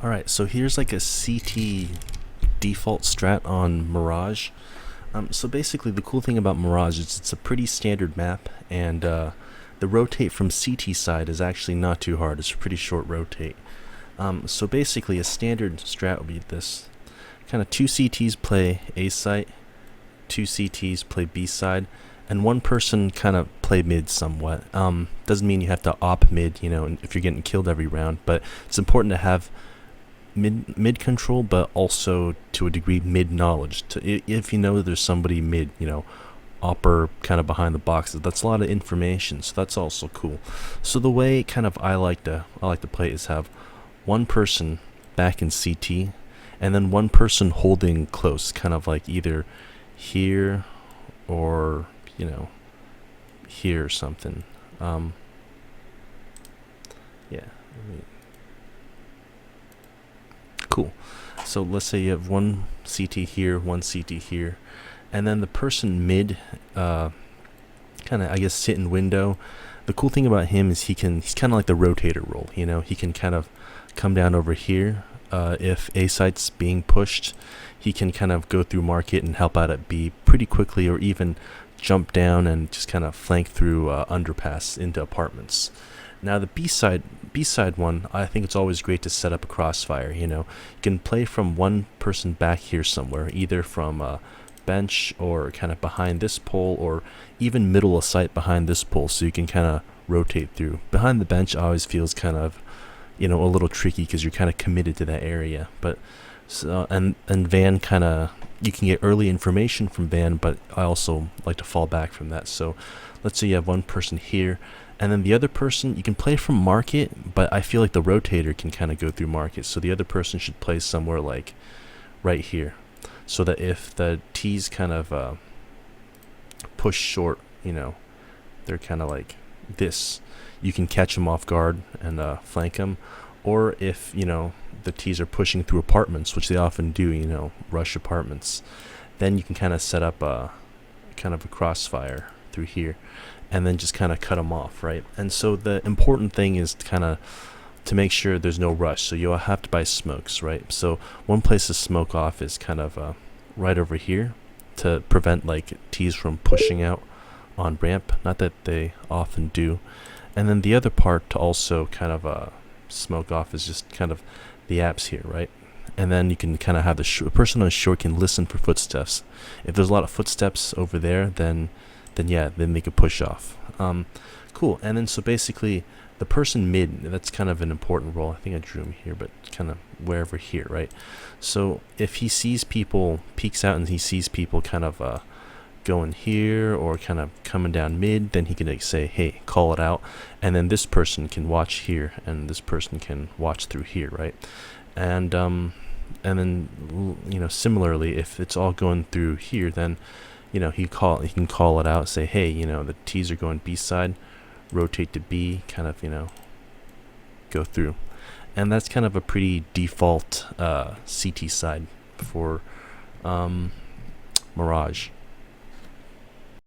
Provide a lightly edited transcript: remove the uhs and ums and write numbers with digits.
Alright, so here's like a CT default strat on Mirage. So basically the cool thing about Mirage is it's a pretty standard map, and the rotate from CT side is actually not too hard. It's a pretty short rotate. So basically a standard strat would be this. Kind of two CTs play A site, two CTs play B side, and one person kind of play mid somewhat. Doesn't mean you have to op mid, if you're getting killed every round, but it's important to have mid control, but also to a degree mid knowledge. If you know there's somebody mid, upper kind of behind the boxes, that's a lot of information. So that's also cool. So the way kind of I like to play is have one person back in CT, and then one person holding close, kind of like either here or here or something. Yeah. Cool. So let's say you have one CT here, one CT here, and then the person mid, kind of I guess sit in window. The cool thing about him is he's kind of like the rotator role. He can kind of come down over here. If A site's being pushed, he can kind of go through market and help out at B pretty quickly, or even jump down and just kind of flank through underpass into apartments. Now the B side one, I think it's always great to set up a crossfire. You can play from one person back here somewhere, either from a bench or kind of behind this pole, or even middle of sight behind this pole, so you can kind of rotate through. Behind the bench always feels kind of, a little tricky because you're kind of committed to that area. But so and Van kind of, you can get early information from Van, but I also like to fall back from that. So let's say you have one person here, and then the other person, you can play from market, but I feel like the rotator can kind of go through market. So the other person should play somewhere like right here, so that if the T's kind of push short, they're kind of like this, you can catch them off guard and flank them. Or if, the T's are pushing through apartments, which they often do, rush apartments, then you can kind of set up a crossfire through here, and then just kind of cut them off, right? And so the important thing is to make sure there's no rush. So you'll have to buy smokes, right? So one place to smoke off is kind of right over here, to prevent like T's from pushing out on ramp. Not that they often do. And then the other part to also kind of smoke off is just kind of the apps here, right? And then you can kind of have the person on the short can listen for footsteps. If there's a lot of footsteps over there, then they could push off. Cool. And then so basically the person mid, that's kind of an important role. I think I drew him here, but kind of wherever here, right? So if he sees people, peeks out and he sees people kind of going here or kind of coming down mid, then he can say, hey, call it out. And then this person can watch here, and this person can watch through here, right? And then similarly, if it's all going through here, then he can call it out, say, hey, the T's are going B side, rotate to B, kind of go through. And that's kind of a pretty default CT side for Mirage.